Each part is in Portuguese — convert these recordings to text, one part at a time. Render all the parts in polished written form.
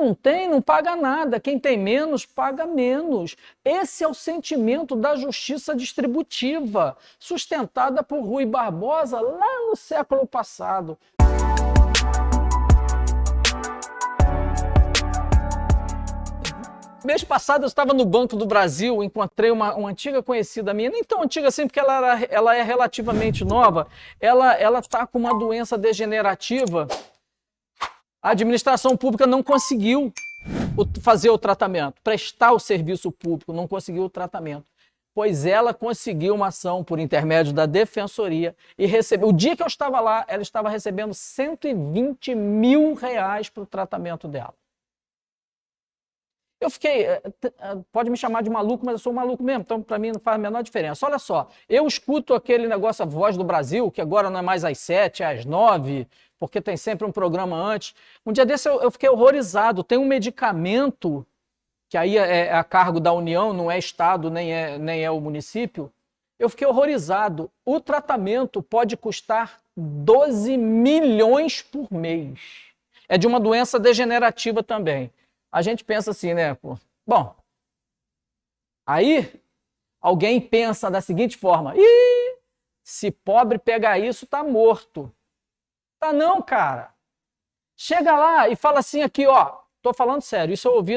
não tem, não paga nada. Quem tem menos, paga menos. Esse é o sentimento da justiça distributiva, sustentada por Rui Barbosa lá no século passado. Mês passado eu estava no Banco do Brasil, encontrei uma antiga conhecida minha, nem tão antiga assim, porque ela é relativamente nova. Ela está com uma doença degenerativa. A administração pública não conseguiu fazer o tratamento, prestar o serviço público, não conseguiu o tratamento. Pois ela conseguiu uma ação por intermédio da Defensoria e recebeu. O dia que eu estava lá, ela estava recebendo R$120 mil para o tratamento dela. Eu fiquei, pode me chamar de maluco, mas eu sou maluco mesmo, então para mim não faz a menor diferença. Olha só, eu escuto aquele negócio, a Voz do Brasil, que agora não é mais às 7, é às 9, porque tem sempre um programa antes. Um dia desse eu fiquei horrorizado, tem um medicamento, que aí é a cargo da União, não é Estado, nem é o município. Eu fiquei horrorizado. O tratamento pode custar 12 milhões por mês. É de uma doença degenerativa também. A gente pensa assim, né? Bom, aí alguém pensa da seguinte forma: ih, se pobre pegar isso, tá morto. Tá não, cara. Chega lá e fala assim aqui, ó, tô falando sério, isso eu ouvi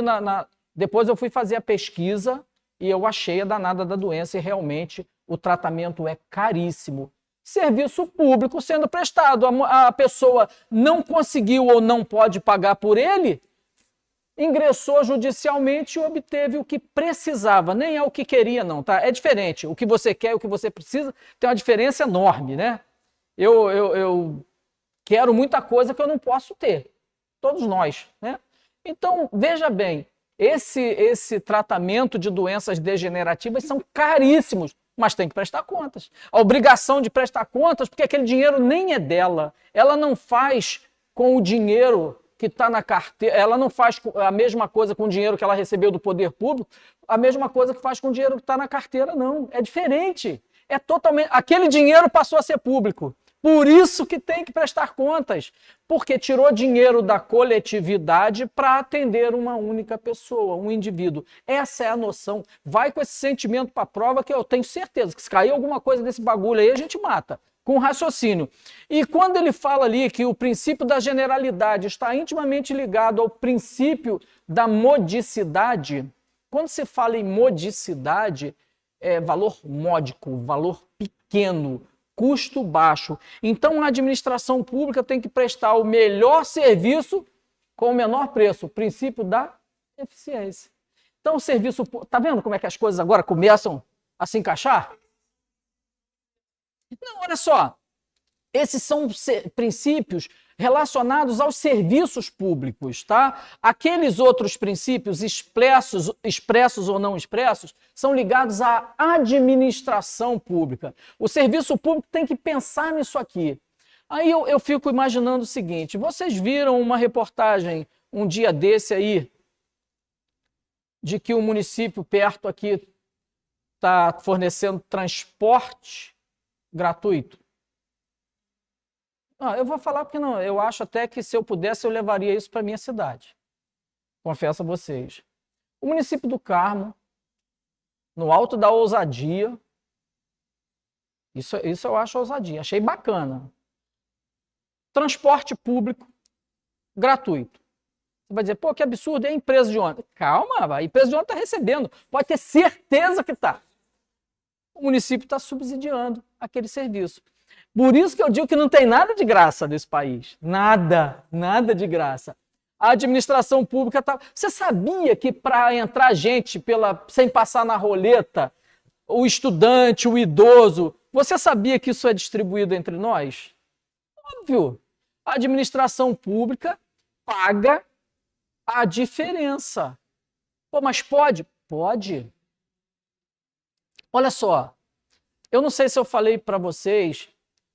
depois eu fui fazer a pesquisa e eu achei a danada da doença e realmente o tratamento é caríssimo. Serviço público sendo prestado, a pessoa não conseguiu ou não pode pagar por ele, ingressou judicialmente e obteve o que precisava, nem é o que queria não, tá? É diferente, o que você quer e o que você precisa tem uma diferença enorme, né? Eu quero muita coisa que eu não posso ter, todos nós, né? Então, veja bem, esse tratamento de doenças degenerativas são caríssimos, mas tem que prestar contas. A obrigação de prestar contas, porque aquele dinheiro nem é dela, ela não faz com o dinheiro que está na carteira, ela não faz a mesma coisa com o dinheiro que ela recebeu do poder público, a mesma coisa que faz com o dinheiro que está na carteira, não. É diferente. É totalmente. Aquele dinheiro passou a ser público. Por isso que tem que prestar contas. Porque tirou dinheiro da coletividade para atender uma única pessoa, um indivíduo. Essa é a noção. Vai com esse sentimento para a prova que eu tenho certeza que se cair alguma coisa desse bagulho aí, a gente mata. Com raciocínio. E quando ele fala ali que o princípio da generalidade está intimamente ligado ao princípio da modicidade, quando se fala em modicidade, é valor módico, valor pequeno, custo baixo. Então a administração pública tem que prestar o melhor serviço com o menor preço, o princípio da eficiência. Então o serviço, tá vendo como é que as coisas agora começam a se encaixar? Não, olha só, esses são princípios relacionados aos serviços públicos, tá? Aqueles outros princípios expressos ou não expressos, são ligados à administração pública. O serviço público tem que pensar nisso aqui. Aí eu fico imaginando o seguinte, vocês viram uma reportagem um dia desse aí, de que o município perto aqui está fornecendo transporte gratuito? Não, eu vou falar porque não, eu acho até que se eu pudesse eu levaria isso para minha cidade. Confesso a vocês. O município do Carmo, no alto da ousadia, isso eu acho ousadia, achei bacana. Transporte público gratuito. Você vai dizer, pô, que absurdo, é a empresa de ônibus. Calma, a empresa de ônibus está recebendo, pode ter certeza que está. O município está subsidiando aquele serviço. Por isso que eu digo que não tem nada de graça nesse país. Nada, nada de graça. A administração pública está... Você sabia que para entrar gente sem passar na roleta, o estudante, o idoso, você sabia que isso é distribuído entre nós? Óbvio. A administração pública paga a diferença. Pô, mas pode? Pode. Olha só, eu não sei se eu falei para vocês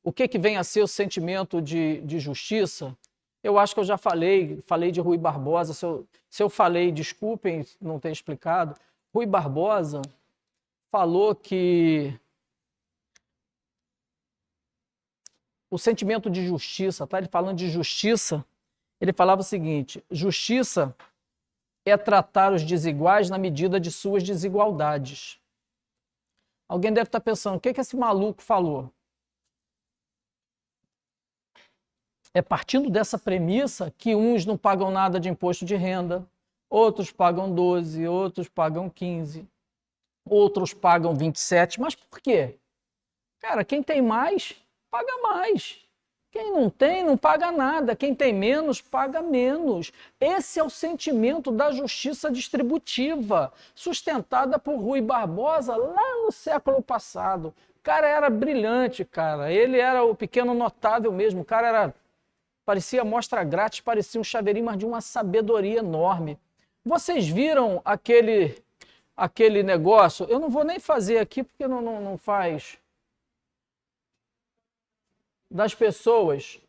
o que vem a ser o sentimento de justiça. Eu acho que eu já falei de Rui Barbosa. Se eu falei, desculpem, não ter explicado. Rui Barbosa falou que o sentimento de justiça, tá? Ele falando de justiça, ele falava o seguinte: justiça é tratar os desiguais na medida de suas desigualdades. Alguém deve estar pensando, o que esse maluco falou? É partindo dessa premissa que uns não pagam nada de imposto de renda, outros pagam 12, outros pagam 15, outros pagam 27. Mas por quê? Cara, quem tem mais, paga mais. Quem não tem, não paga nada. Quem tem menos, paga menos. Esse é o sentimento da justiça distributiva, sustentada por Rui Barbosa lá no século passado. O cara era brilhante, cara. Ele era o pequeno notável mesmo. O cara parecia amostra grátis, parecia um chaveirinho, mas de uma sabedoria enorme. Vocês viram aquele negócio? Eu não vou nem fazer aqui, porque não faz... das pessoas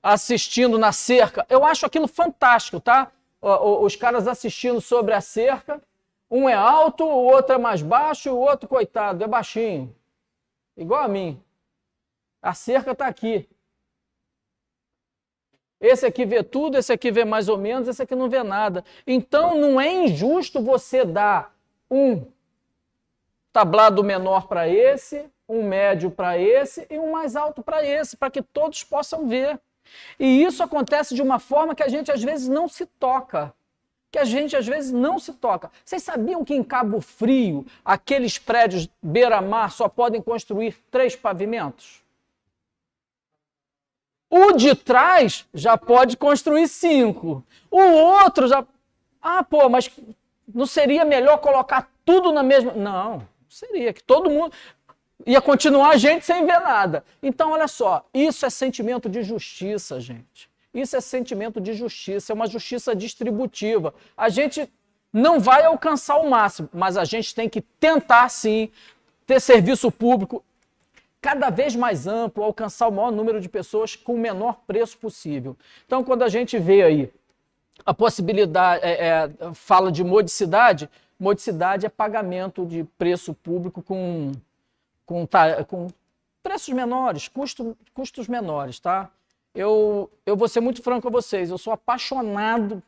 assistindo na cerca. Eu acho aquilo fantástico, tá? Os caras assistindo sobre a cerca. Um é alto, o outro é mais baixo, o outro, coitado, é baixinho. Igual a mim. A cerca está aqui. Esse aqui vê tudo, esse aqui vê mais ou menos, esse aqui não vê nada. Então, não é injusto você dar um tablado menor para esse, um médio para esse e um mais alto para esse, para que todos possam ver. E isso acontece de uma forma que a gente às vezes não se toca. Vocês sabiam que em Cabo Frio, aqueles prédios beira-mar só podem construir 3 pavimentos? O de trás já pode construir 5. O outro já... Ah, pô, mas não seria melhor colocar tudo na mesma... Não, seria que todo mundo... Ia continuar a gente sem ver nada. Então, olha só, isso é sentimento de justiça, gente. Isso é sentimento de justiça, é uma justiça distributiva. A gente não vai alcançar o máximo, mas a gente tem que tentar, sim, ter serviço público cada vez mais amplo, alcançar o maior número de pessoas com o menor preço possível. Então, quando a gente vê aí a possibilidade, fala de modicidade, modicidade é pagamento de preço público com preços menores, custos menores, tá? Eu vou ser muito franco com vocês, eu sou apaixonado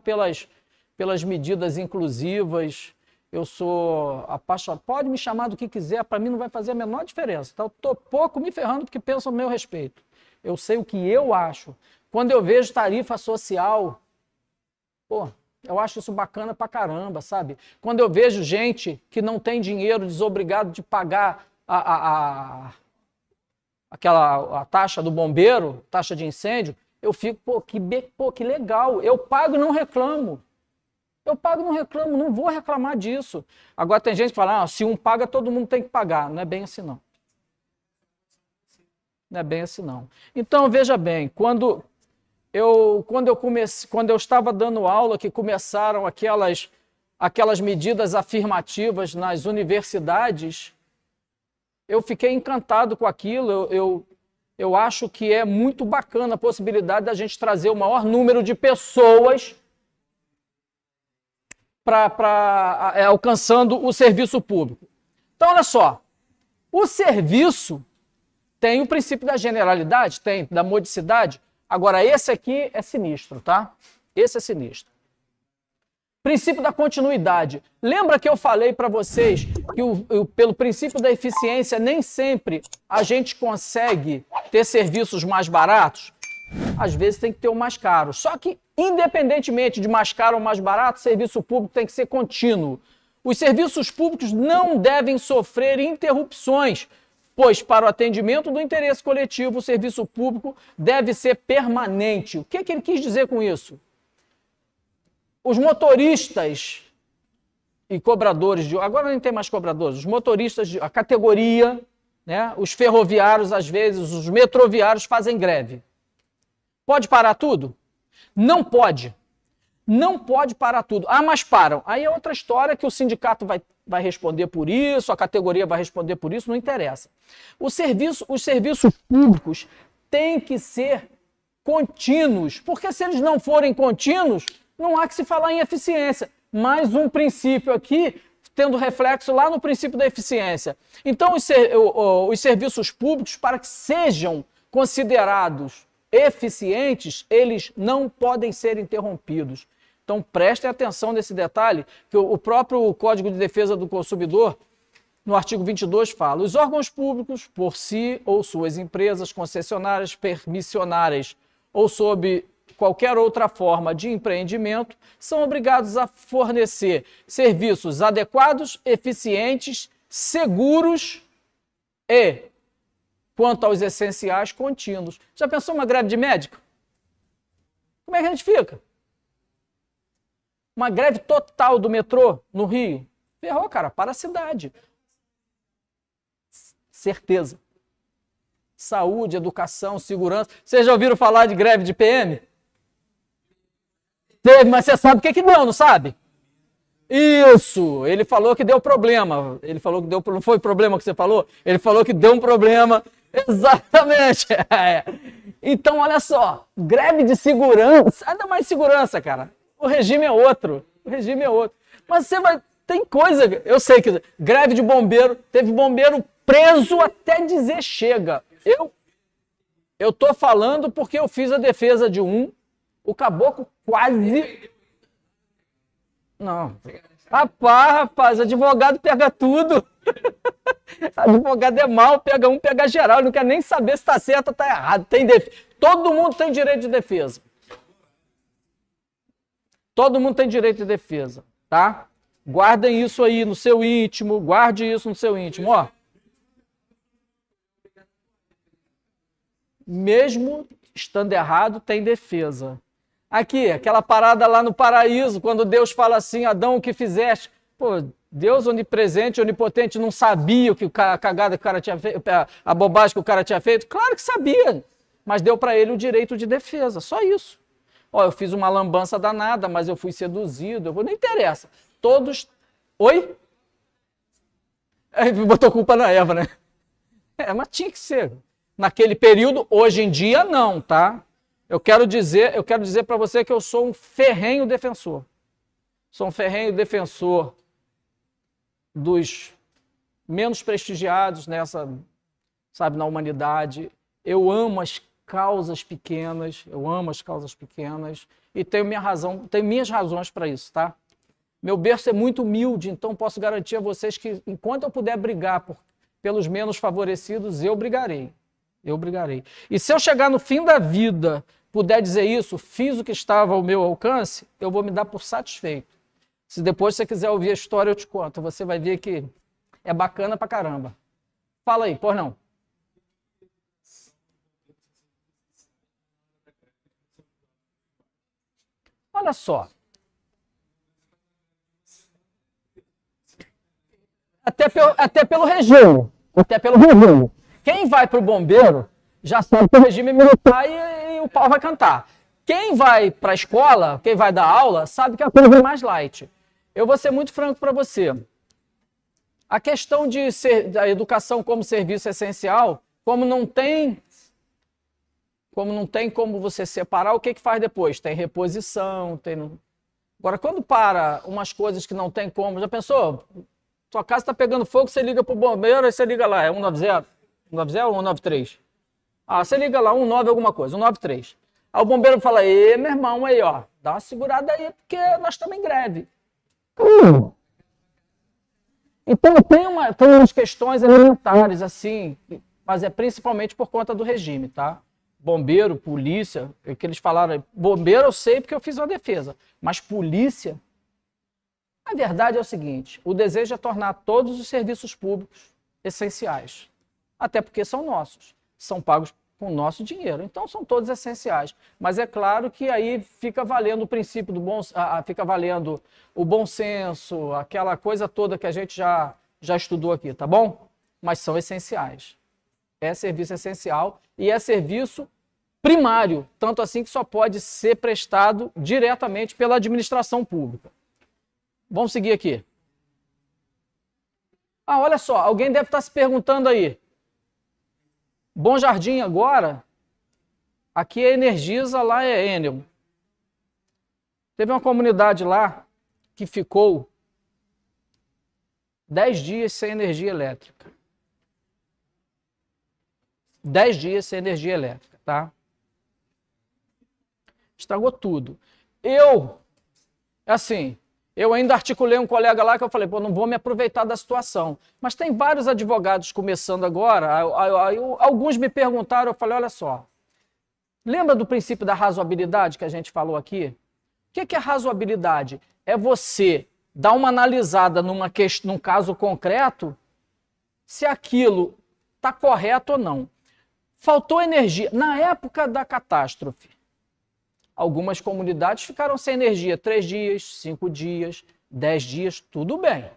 pelas medidas inclusivas, eu sou apaixonado, pode me chamar do que quiser, para mim não vai fazer a menor diferença, tá? Eu estou pouco me ferrando porque pensam no meu respeito. Eu sei o que eu acho. Quando eu vejo tarifa social, pô, eu acho isso bacana pra caramba, sabe? Quando eu vejo gente que não tem dinheiro, desobrigado de pagar a taxa do bombeiro, taxa de incêndio, eu fico, pô, que legal, eu pago e não reclamo. Não vou reclamar disso. Agora tem gente que fala, se um paga, todo mundo tem que pagar. Não é bem assim, não. Não é bem assim, não. Então, veja bem, quando eu estava dando aula, que começaram aquelas medidas afirmativas nas universidades, eu fiquei encantado com aquilo. Eu acho que é muito bacana a possibilidade da gente trazer o maior número de pessoas alcançando o serviço público. Então, olha só, o serviço tem o princípio da generalidade, tem da modicidade. Agora, esse aqui é sinistro, tá? Esse é sinistro. Princípio da continuidade. Lembra que eu falei para vocês que pelo princípio da eficiência, nem sempre a gente consegue ter serviços mais baratos? Às vezes tem que ter o mais caro. Só que, independentemente de mais caro ou mais barato, o serviço público tem que ser contínuo. Os serviços públicos não devem sofrer interrupções, pois para o atendimento do interesse coletivo, o serviço público deve ser permanente. O que ele quis dizer com isso? Os motoristas e cobradores, agora nem tem mais cobradores, os motoristas, a categoria, né, os ferroviários, às vezes, os metroviários fazem greve. Pode parar tudo? Não pode. Não pode parar tudo. Ah, mas param. Aí é outra história que o sindicato vai responder por isso, a categoria vai responder por isso, não interessa. Os serviços públicos têm que ser contínuos, porque se eles não forem contínuos, não há que se falar em eficiência. Mais um princípio aqui, tendo reflexo lá no princípio da eficiência. Então, os serviços públicos, para que sejam considerados eficientes, eles não podem ser interrompidos. Então, prestem atenção nesse detalhe, que o próprio Código de Defesa do Consumidor, no artigo 22, fala: os órgãos públicos, por si ou suas empresas concessionárias, permissionárias ou sob qualquer outra forma de empreendimento, são obrigados a fornecer serviços adequados, eficientes, seguros e, quanto aos essenciais, contínuos. Já pensou uma greve de médico? Como é que a gente fica? Uma greve total do metrô no Rio? Ferrou, cara, para a cidade. Certeza. Saúde, educação, segurança. Vocês já ouviram falar de greve de PM? Teve, mas você sabe o que deu, não sabe? Isso, ele falou que deu problema. Ele falou que deu, não foi problema que você falou? Ele falou que deu um problema. Exatamente. É. Então, olha só, greve de segurança, nada mais segurança, cara. O regime é outro. O regime é outro. Mas você vai. Tem coisa. Eu sei que greve de bombeiro, teve bombeiro preso até dizer chega. Eu tô falando porque eu fiz a defesa de um, o caboclo quase. Não. Rapaz, advogado pega tudo. Advogado é mal, pega um, pega geral, não quer nem saber se tá certo ou tá errado. Todo mundo tem direito de defesa. Todo mundo tem direito de defesa, tá? Guardem isso aí no seu íntimo, guarde isso no seu íntimo, ó. Mesmo estando errado, tem defesa. Aqui, aquela parada lá no paraíso, quando Deus fala assim: Adão, o que fizeste? Pô, Deus onipresente, onipotente, não sabia a cagada que o cara tinha feito, a bobagem que o cara tinha feito? Claro que sabia, mas deu para ele o direito de defesa, só isso. Ó, eu fiz uma lambança danada, mas eu fui seduzido, não interessa. Todos... Oi? Botou culpa na Eva, né? Mas tinha que ser. Naquele período, hoje em dia, não, tá? Eu quero dizer para você que eu sou um ferrenho defensor. Sou um ferrenho defensor dos menos prestigiados nessa, sabe, na humanidade. Eu amo as causas pequenas, e tenho minhas razões para isso, tá? Meu berço é muito humilde, então posso garantir a vocês que enquanto eu puder brigar pelos menos favorecidos, eu brigarei. E se eu chegar no fim da vida, puder dizer isso, fiz o que estava ao meu alcance, eu vou me dar por satisfeito. Se depois você quiser ouvir a história, eu te conto. Você vai ver que é bacana pra caramba. Fala aí, pois não. Olha só. Até pelo regime. Quem vai para o bombeiro já sabe que o regime é militar e o pau vai cantar. Quem vai para a escola, quem vai dar aula, sabe que a coisa é mais light. Eu vou ser muito franco para você. A questão da educação como serviço essencial, como não tem como você separar, o que faz depois? Tem reposição, Agora, quando para umas coisas que não tem como, já pensou? Sua casa está pegando fogo, você liga para o bombeiro, aí você liga lá, é 190? 190 ou 193? Ah, você liga lá, 19 alguma coisa, 193. Aí o bombeiro fala: "Ê, meu irmão, aí, ó, dá uma segurada aí, porque nós estamos em greve." Então tem umas questões elementares, assim, mas é principalmente por conta do regime, tá? Bombeiro, polícia, é que eles falaram, bombeiro eu sei porque eu fiz uma defesa, mas polícia, a verdade é o seguinte: o desejo é tornar todos os serviços públicos essenciais, até porque são nossos, são pagos com o nosso dinheiro, então são todos essenciais. Mas é claro que aí fica valendo o princípio do fica valendo o bom senso, aquela coisa toda que a gente já estudou aqui, tá bom? Mas são essenciais. É serviço essencial e é serviço primário, tanto assim que só pode ser prestado diretamente pela administração pública. Vamos seguir aqui. Ah, olha só, alguém deve estar se perguntando aí. Bom Jardim agora, aqui é Energisa, lá é Enel. Teve uma comunidade lá que ficou 10 dias sem energia elétrica. 10 dias sem energia elétrica, tá? Estragou tudo. Assim, eu ainda articulei um colega lá que eu falei, pô, não vou me aproveitar da situação. Mas tem vários advogados começando agora, alguns me perguntaram, eu falei, olha só, lembra do princípio da razoabilidade que a gente falou aqui? O que é razoabilidade? É você dar uma analisada num caso concreto, se aquilo está correto ou não. Faltou energia. Na época da catástrofe, algumas comunidades ficaram sem energia 3 dias, 5 dias, 10 dias, tudo bem.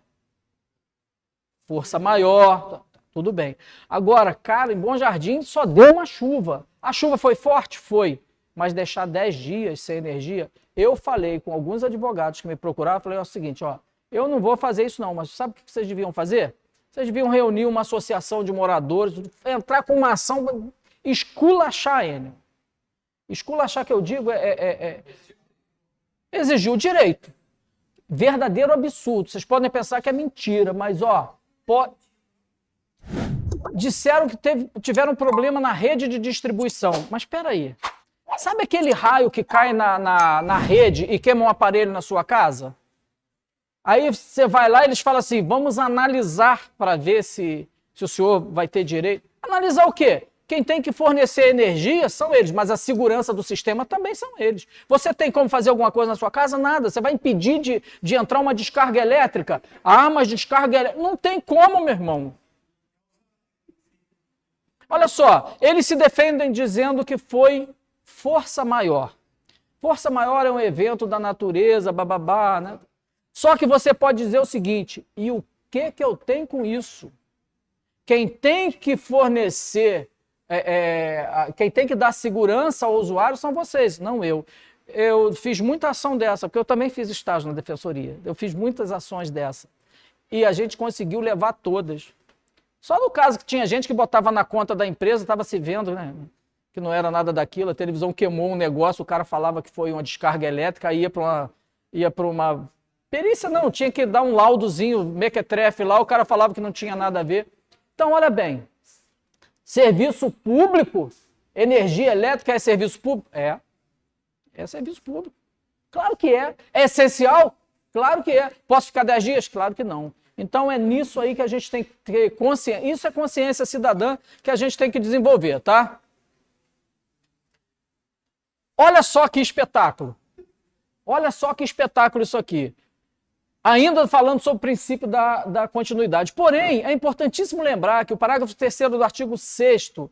Força maior, tudo bem. Agora, cara, em Bom Jardim só deu uma chuva. A chuva foi forte? Foi. Mas deixar 10 dias sem energia, eu falei com alguns advogados que me procuraram, falei o seguinte, ó, eu não vou fazer isso não, mas sabe o que vocês deviam fazer? Vocês deviam reunir uma associação de moradores, entrar com uma ação, esculachar ele. Esculachar que eu digo exigir o direito. Verdadeiro absurdo. Vocês podem pensar que é mentira, mas ó, disseram que tiveram problema na rede de distribuição. Mas espera aí. Sabe aquele raio que cai na rede e queima um aparelho na sua casa? Aí você vai lá e eles falam assim, vamos analisar para ver se o senhor vai ter direito. Analisar o quê? Quem tem que fornecer energia são eles, mas a segurança do sistema também são eles. Você tem como fazer alguma coisa na sua casa? Nada. Você vai impedir de entrar uma descarga elétrica? Ah, mas descarga elétrica... Não tem como, meu irmão. Olha só, eles se defendem dizendo que foi força maior. Força maior é um evento da natureza, bababá, né? Só que você pode dizer o seguinte, e o que eu tenho com isso? Quem tem que fornecer, quem tem que dar segurança ao usuário são vocês, não eu. Eu fiz muita ação dessa, porque eu também fiz estágio na defensoria. Eu fiz muitas ações dessa. E a gente conseguiu levar todas. Só no caso que tinha gente que botava na conta da empresa, estava se vendo, né? Que não era nada daquilo, a televisão queimou um negócio, o cara falava que foi uma descarga elétrica, ia para uma perícia, não, tinha que dar um laudozinho, mequetrefe lá, o cara falava que não tinha nada a ver. Então, olha bem, serviço público, energia elétrica é serviço público? É serviço público. Claro que é. É essencial? Claro que é. Posso ficar 10 dias? Claro que não. Então, é nisso aí que a gente tem que ter consciência. Isso é consciência cidadã que a gente tem que desenvolver, tá? Olha só que espetáculo. Olha só que espetáculo isso aqui. Ainda falando sobre o princípio da continuidade. Porém, é importantíssimo lembrar que o parágrafo 3º do artigo 6º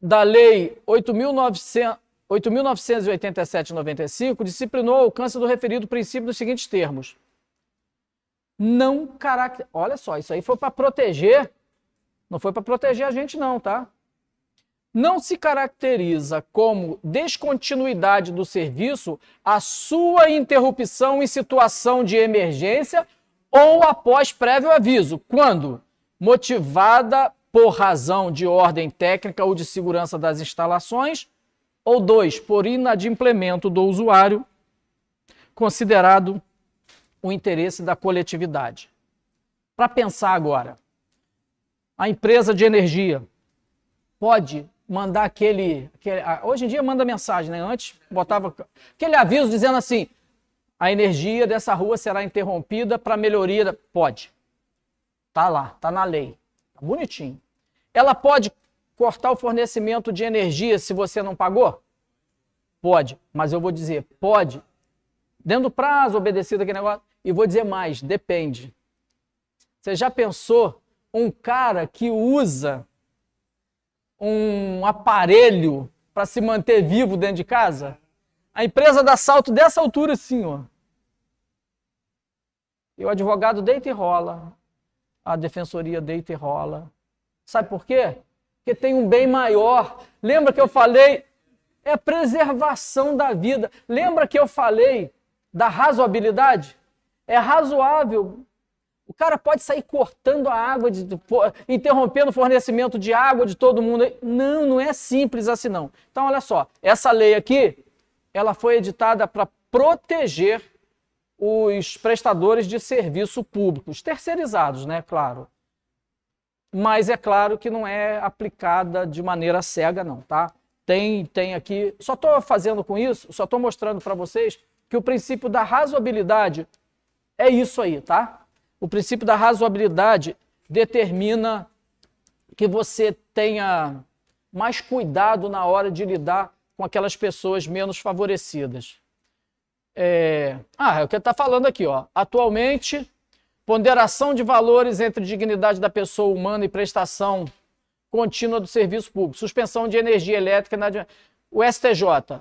da Lei 8.987/95 disciplinou o alcance do referido princípio nos seguintes termos. Olha só, isso aí foi para proteger, não foi para proteger a gente não, tá? Não se caracteriza como descontinuidade do serviço a sua interrupção em situação de emergência ou após prévio aviso, quando motivada por razão de ordem técnica ou de segurança das instalações, ou 2, por inadimplemento do usuário, considerado o interesse da coletividade. Para pensar agora, a empresa de energia pode mandar hoje em dia manda mensagem, né? Antes botava aquele aviso dizendo assim, a energia dessa rua será interrompida para melhoria. Pode. Tá lá, tá na lei. Tá bonitinho. Ela pode cortar o fornecimento de energia se você não pagou? Pode, mas eu vou dizer, pode. Dentro do prazo, obedecido aquele negócio. E vou dizer mais, depende. Você já pensou um cara que usa um aparelho para se manter vivo dentro de casa? A empresa dá salto dessa altura assim, ó. E o advogado deita e rola. A defensoria deita e rola. Sabe por quê? Porque tem um bem maior. Lembra que eu falei? É a preservação da vida. Lembra que eu falei da razoabilidade? É razoável. O cara pode sair cortando a água, interrompendo o fornecimento de água de todo mundo. Não, não é simples assim não. Então, olha só, essa lei aqui, ela foi editada para proteger os prestadores de serviço públicos, terceirizados, né, claro. Mas é claro que não é aplicada de maneira cega não, tá? tem aqui, só estou fazendo com isso, só estou mostrando para vocês que o princípio da razoabilidade é isso aí, tá? O princípio da razoabilidade determina que você tenha mais cuidado na hora de lidar com aquelas pessoas menos favorecidas. É o que está falando aqui, ó. Atualmente, ponderação de valores entre dignidade da pessoa humana e prestação contínua do serviço público, suspensão de energia elétrica, o STJ.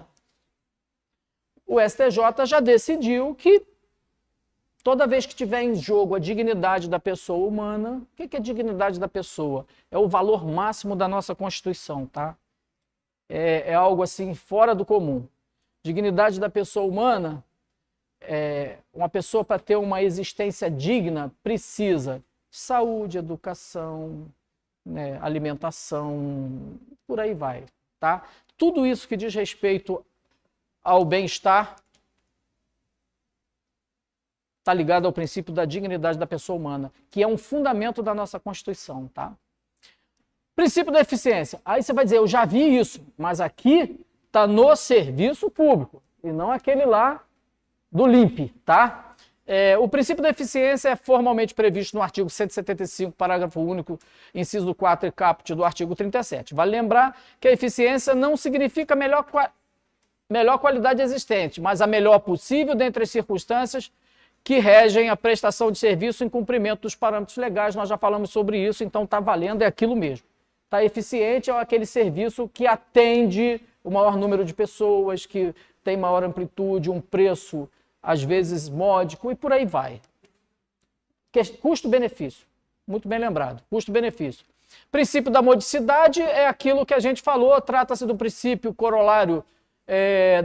O STJ já decidiu que toda vez que tiver em jogo a dignidade da pessoa humana, o que é a dignidade da pessoa? É o valor máximo da nossa Constituição, tá? É algo assim fora do comum. Dignidade da pessoa humana, uma pessoa para ter uma existência digna precisa de saúde, educação, né, alimentação, por aí vai, tá? Tudo isso que diz respeito ao bem-estar está ligado ao princípio da dignidade da pessoa humana, que é um fundamento da nossa Constituição, tá? Princípio da eficiência. Aí você vai dizer, eu já vi isso, mas aqui está no serviço público e não aquele lá do LIMP, tá? O princípio da eficiência é formalmente previsto no artigo 175, parágrafo único, inciso 4 e caput do artigo 37. Vale lembrar que a eficiência não significa melhor qualidade existente, mas a melhor possível dentre as circunstâncias que regem a prestação de serviço em cumprimento dos parâmetros legais. Nós já falamos sobre isso, então está valendo, é aquilo mesmo. Tá, eficiente é aquele serviço que atende o maior número de pessoas, que tem maior amplitude, um preço às vezes módico e por aí vai. Custo-benefício, muito bem lembrado, custo-benefício. Princípio da modicidade é aquilo que a gente falou, trata-se do princípio corolário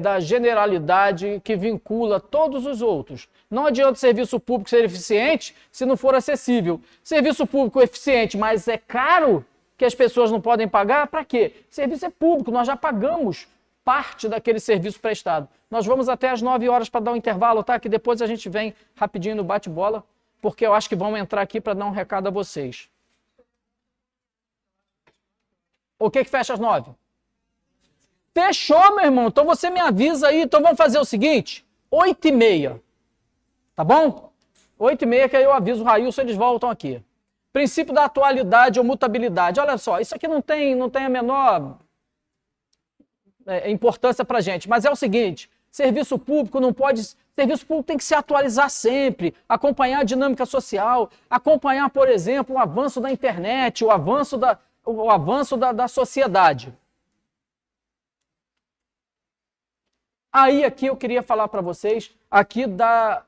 da generalidade que vincula todos os outros. Não adianta o serviço público ser eficiente se não for acessível. Serviço público eficiente, mas é caro, que as pessoas não podem pagar, para quê? Serviço é público, nós já pagamos parte daquele serviço prestado. Nós vamos até às 9 horas para dar um intervalo, tá? Que depois a gente vem rapidinho no bate-bola, porque eu acho que vão entrar aqui para dar um recado a vocês. O que fecha às 9? Fechou, meu irmão. Então você me avisa aí. Então vamos fazer o seguinte, 8h30, tá bom? 8h30 que aí eu aviso o Railson, eles voltam aqui. Princípio da atualidade ou mutabilidade. Olha só, isso aqui não tem a menor importância para a gente, mas é o seguinte, serviço público não pode... Serviço público tem que se atualizar sempre, acompanhar a dinâmica social, acompanhar, por exemplo, o avanço da internet, o avanço da sociedade. Aí aqui eu queria falar para vocês, aqui dá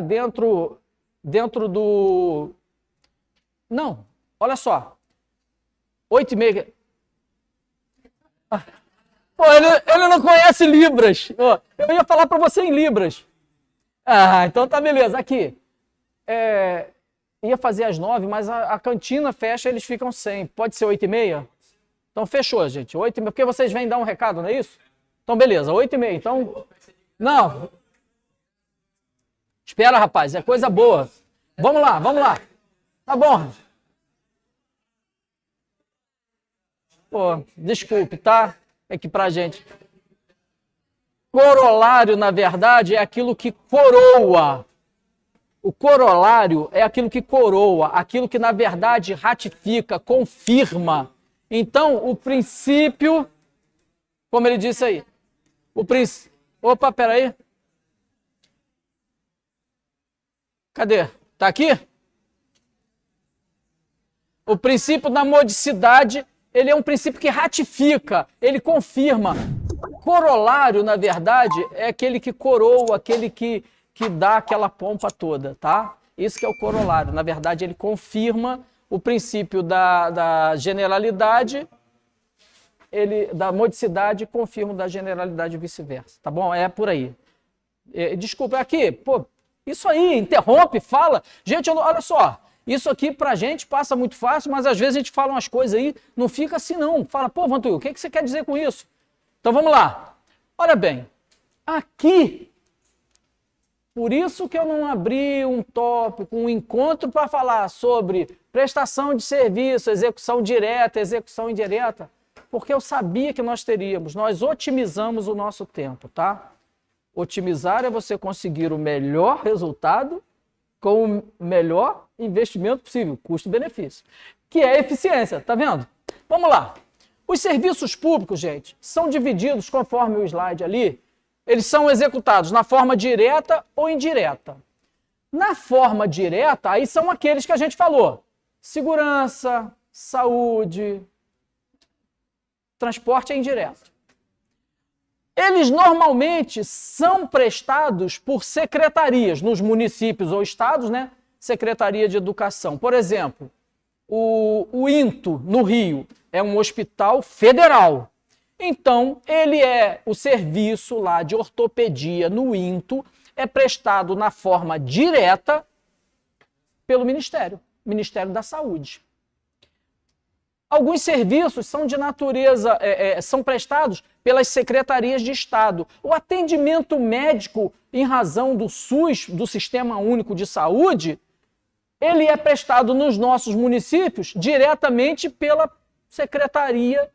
dentro do... Não, olha só, 8h30... Pô, ele não conhece Libras. Pô, eu ia falar para você em Libras. Então tá beleza. Aqui. Ia fazer às 9, mas a cantina fecha, eles ficam sem. Pode ser 8h30? Então fechou, gente. 8h30, porque vocês vêm dar um recado, não é isso? Então beleza, 8h30. Então... Não. Espera, rapaz, é coisa boa. Vamos lá, vamos lá. Tá bom. Pô, desculpe, tá? É que pra gente... Corolário, na verdade, é aquilo que coroa. O corolário é aquilo que coroa, aquilo que, na verdade, ratifica, confirma. Então, o princípio... Como ele disse aí. O princípio... Opa, peraí. Cadê? Tá aqui? O princípio da modicidade... Ele é um princípio que ratifica, ele confirma. Corolário, na verdade, é aquele que coroa, aquele que dá aquela pompa toda, tá? Isso que é o corolário. Na verdade, ele confirma o princípio da generalidade, da modicidade, confirma da generalidade e vice-versa, tá bom? É por aí. Desculpa, aqui, pô, isso aí, interrompe, fala. Gente, olha só. Isso aqui pra gente passa muito fácil, mas às vezes a gente fala umas coisas aí, não fica assim não. Fala, pô, Vantuil, o que você quer dizer com isso? Então vamos lá. Olha bem, aqui, por isso que eu não abri um tópico, um encontro para falar sobre prestação de serviço, execução direta, execução indireta, Porque eu sabia que nós teríamos. Nós otimizamos o nosso tempo, tá? Otimizar é você conseguir o melhor resultado com o melhor investimento possível, custo-benefício, que é eficiência, tá vendo? Vamos lá. Os serviços públicos, gente, são divididos, conforme o slide ali, eles são executados na forma direta ou indireta. Na forma direta, aí são aqueles que a gente falou: segurança, saúde, transporte é indireto. Eles normalmente são prestados por secretarias, nos municípios ou estados, né? Secretaria de Educação. Por exemplo, o INTO, no Rio, é um hospital federal. Então, ele é o serviço lá de ortopedia no INTO, é prestado na forma direta pelo Ministério da Saúde. Alguns serviços são de natureza, são prestados pelas secretarias de Estado. O atendimento médico, em razão do SUS, do Sistema Único de Saúde, ele é prestado nos nossos municípios diretamente pela Secretaria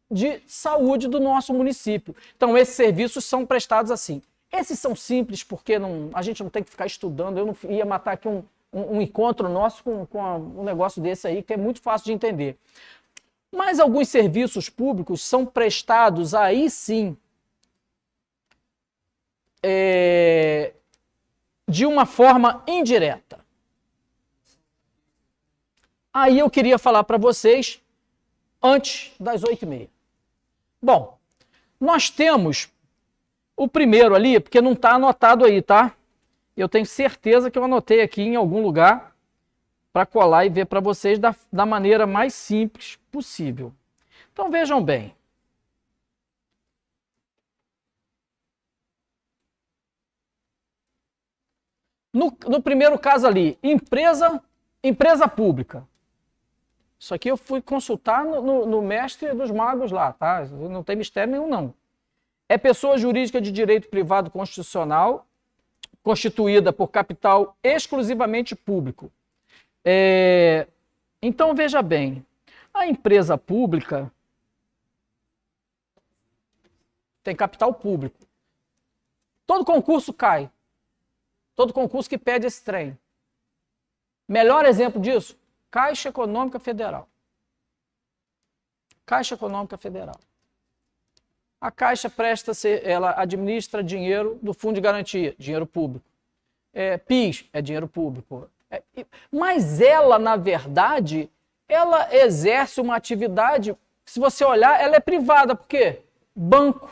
de Saúde do nosso município. Então, esses serviços são prestados assim. Esses são simples porque a gente não tem que ficar estudando. Eu não ia matar aqui um encontro nosso com um negócio desse aí, que é muito fácil de entender. Mas alguns serviços públicos são prestados aí sim de uma forma indireta. Aí eu queria falar para vocês antes das 8h30. Bom, nós temos o primeiro ali, porque não está anotado aí, tá? Eu tenho certeza que eu anotei aqui em algum lugar para colar e ver para vocês da maneira mais simples possível. Então vejam bem. No primeiro caso ali, empresa pública. Isso aqui eu fui consultar no mestre dos magos lá, tá? Não tem mistério nenhum, não. É pessoa jurídica de direito privado constitucional, constituída por capital exclusivamente público. Então, veja bem, a empresa pública tem capital público. Todo concurso cai. Todo concurso que pede esse trem. Melhor exemplo disso, Caixa Econômica Federal. Caixa Econômica Federal. A Caixa ela administra dinheiro do Fundo de Garantia, dinheiro público. PIS é dinheiro público. Mas ela, na verdade, ela exerce uma atividade, se você olhar, ela é privada. Por quê? Banco.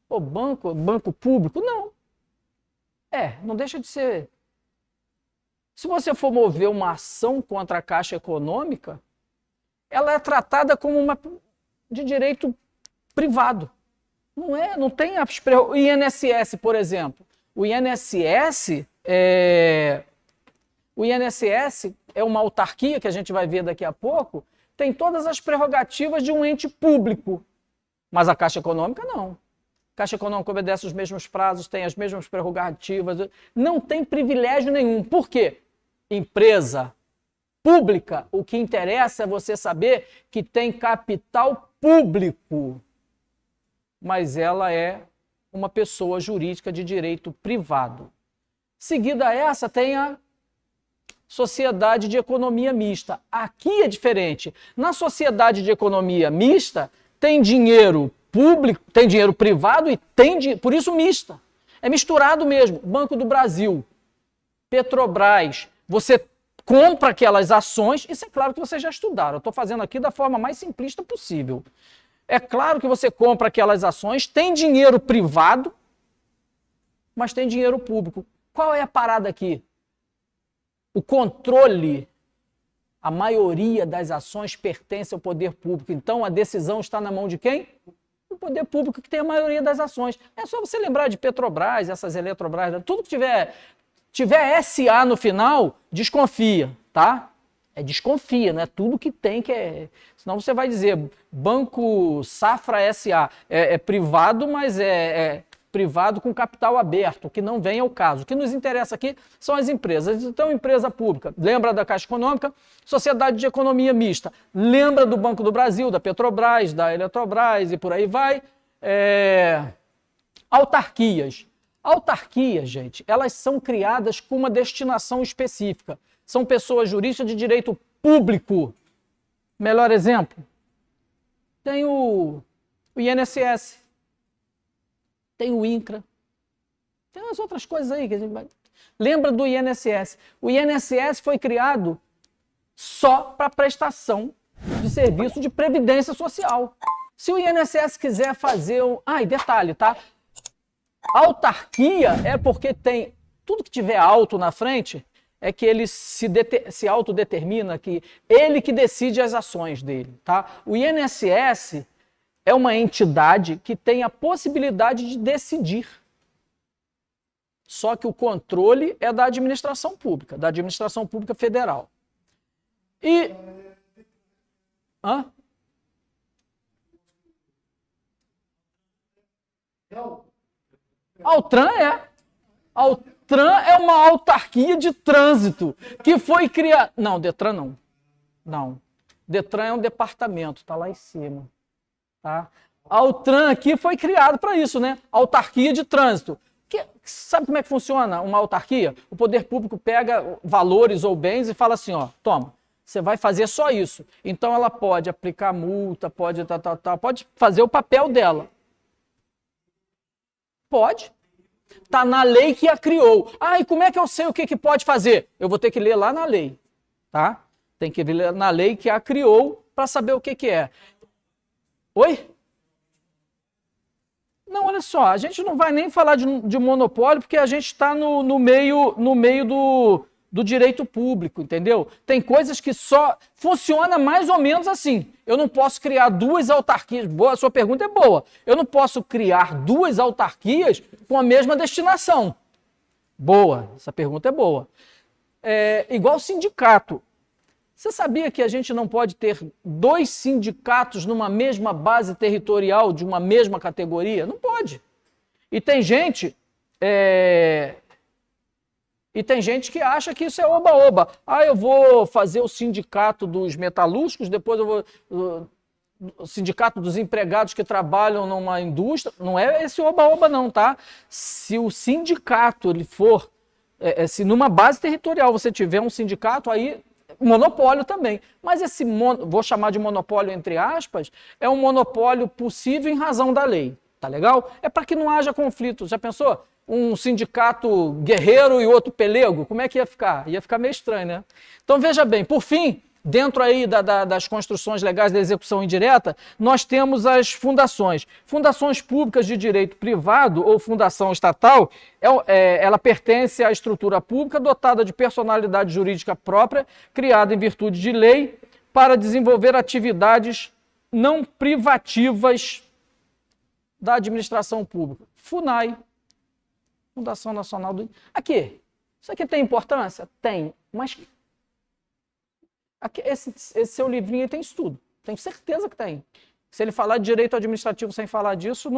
Banco público? Não. Não deixa de ser. Se você for mover uma ação contra a Caixa Econômica, ela é tratada como uma de direito privado. Não tem o INSS, por exemplo. O INSS é uma autarquia, que a gente vai ver daqui a pouco, tem todas as prerrogativas de um ente público. Mas a Caixa Econômica não. A Caixa Econômica obedece os mesmos prazos, tem as mesmas prerrogativas, não tem privilégio nenhum. Por quê? Empresa pública, o que interessa é você saber que tem capital público, mas ela é uma pessoa jurídica de direito privado. Seguida essa, tem a sociedade de economia mista. Aqui é diferente. Na sociedade de economia mista, tem dinheiro público, tem dinheiro privado e por isso mista. É misturado mesmo. Banco do Brasil, Petrobras, você compra aquelas ações, isso é claro que vocês já estudaram. Eu estou fazendo aqui da forma mais simplista possível. É claro que você compra aquelas ações, tem dinheiro privado, mas tem dinheiro público. Qual é a parada aqui? O controle, a maioria das ações pertence ao poder público. Então, a decisão está na mão de quem? O poder público, que tem a maioria das ações. É só você lembrar de Petrobras, essas Eletrobras, tudo que tiver SA no final, desconfia, tá? Desconfia, não é tudo que tem que é... Senão você vai dizer, Banco Safra SA, é privado, mas privado com capital aberto, que não vem ao caso. O que nos interessa aqui são as empresas. Então, empresa pública, lembra da Caixa Econômica, sociedade de economia mista, lembra do Banco do Brasil, da Petrobras, da Eletrobras e por aí vai. Autarquias. Autarquias, gente, elas são criadas com uma destinação específica. São pessoas jurídicas de direito público. Melhor exemplo, tem o INSS, tem o INCRA, tem umas outras coisas aí que a gente vai... Lembra do INSS? O INSS foi criado só para prestação de serviço de previdência social. Se o INSS quiser fazer um... Ah, e detalhe, tá? Autarquia é porque tem... Tudo que tiver alto na frente é que ele se autodetermina, que ele que decide as ações dele, tá? O INSS é uma entidade que tem a possibilidade de decidir. Só que o controle é da administração pública federal. E... Hã? Altran é uma autarquia de trânsito que foi criada... Não, Detran não. Não. Detran é um departamento, tá lá em cima. Tá? A Altran aqui foi criado para isso, né? Autarquia de trânsito. Sabe como é que funciona uma autarquia? O poder público pega valores ou bens e fala assim, ó, toma, você vai fazer só isso. Então ela pode aplicar multa, pode pode fazer o papel dela. Pode. Está na lei que a criou. Ah, e como é que eu sei o que pode fazer? Eu vou ter que ler lá na lei, tá? Tem que ler na lei que a criou para saber o que é. Oi? Não, olha só, a gente não vai nem falar de monopólio, porque a gente está no meio do direito público, entendeu? Tem coisas que só funciona mais ou menos assim. Eu não posso criar duas autarquias. Boa, a sua pergunta é boa. Eu não posso criar duas autarquias com a mesma destinação. Boa, essa pergunta é boa. Igual sindicato. Você sabia que a gente não pode ter dois sindicatos numa mesma base territorial de uma mesma categoria? Não pode. E tem gente que acha que isso é oba-oba. Ah, eu vou fazer o sindicato dos metalúrgicos, depois eu vou... O sindicato dos empregados que trabalham numa indústria. Não é esse oba-oba não, tá? Se o sindicato ele for... se numa base territorial você tiver um sindicato, aí... monopólio também. Mas esse, vou chamar de monopólio entre aspas, é um monopólio possível em razão da lei. Tá legal? É para que não haja conflito. Já pensou? Um sindicato guerreiro e outro pelego? Como é que ia ficar? Ia ficar meio estranho, né? Então veja bem, por fim, dentro aí das construções legais da execução indireta, nós temos as fundações. Fundações públicas de direito privado ou fundação estatal, ela pertence à estrutura pública dotada de personalidade jurídica própria, criada em virtude de lei, para desenvolver atividades não privativas da administração pública. FUNAI, Fundação Nacional do... Aqui, isso aqui tem importância? Tem, mas... Aqui, esse seu livrinho aí tem isso tudo. Tenho certeza que tem. Se ele falar de direito administrativo sem falar disso,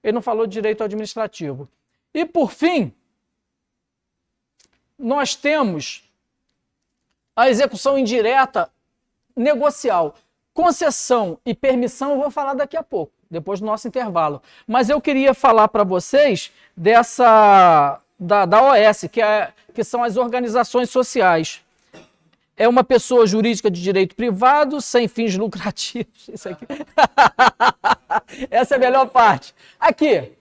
ele não falou de direito administrativo. E, por fim, nós temos a execução indireta negocial. Concessão e permissão eu vou falar daqui a pouco, depois do nosso intervalo. Mas eu queria falar para vocês da OS, que são as organizações sociais. É uma pessoa jurídica de direito privado, sem fins lucrativos. Isso aqui. Essa é a melhor parte. Aqui,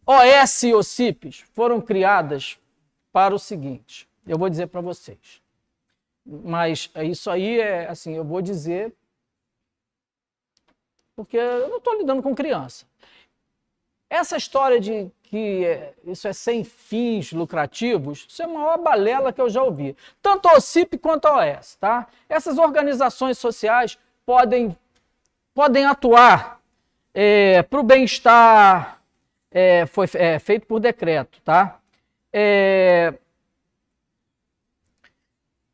OS e OCIPs foram criadas para o seguinte. Eu vou dizer para vocês. Mas isso aí assim, eu vou dizer porque eu não estou lidando com criança. Essa história de que isso é sem fins lucrativos, isso é a maior balela que eu já ouvi. Tanto a OCIP quanto a OS, tá? Essas organizações sociais podem atuar para o bem-estar, foi feito por decreto, tá?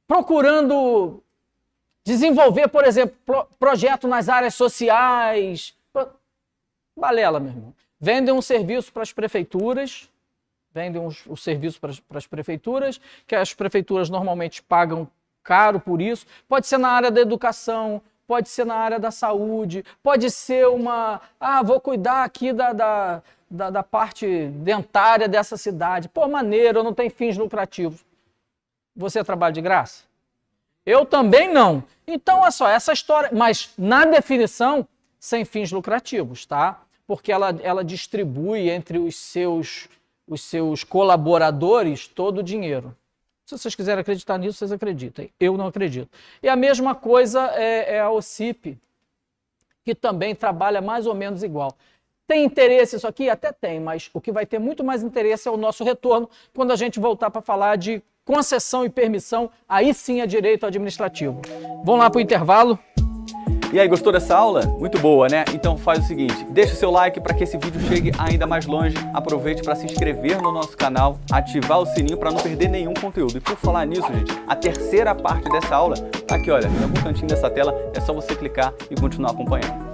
Procurando desenvolver, por exemplo, projeto nas áreas sociais. Balela, meu irmão. vendem um serviço para as prefeituras, o serviço para as prefeituras, que as prefeituras normalmente pagam caro por isso. Pode ser na área da educação, pode ser na área da saúde, pode ser vou cuidar aqui da parte dentária dessa cidade. Pô, maneiro, não tem fins lucrativos. Você trabalha de graça? Eu também não. Então, olha só, essa história, mas na definição, sem fins lucrativos, tá? Porque ela distribui entre os seus colaboradores todo o dinheiro. Se vocês quiserem acreditar nisso, vocês acreditem. Eu não acredito. E a mesma coisa é a OCIP, que também trabalha mais ou menos igual. Tem interesse isso aqui? Até tem, mas o que vai ter muito mais interesse é o nosso retorno quando a gente voltar para falar de concessão e permissão, aí sim é direito administrativo. Vamos lá para o intervalo. E aí, gostou dessa aula? Muito boa, né? Então faz o seguinte, deixa o seu like para que esse vídeo chegue ainda mais longe, aproveite para se inscrever no nosso canal, ativar o sininho para não perder nenhum conteúdo. E por falar nisso, gente, a terceira parte dessa aula tá aqui, olha, em algum cantinho dessa tela, é só você clicar e continuar acompanhando.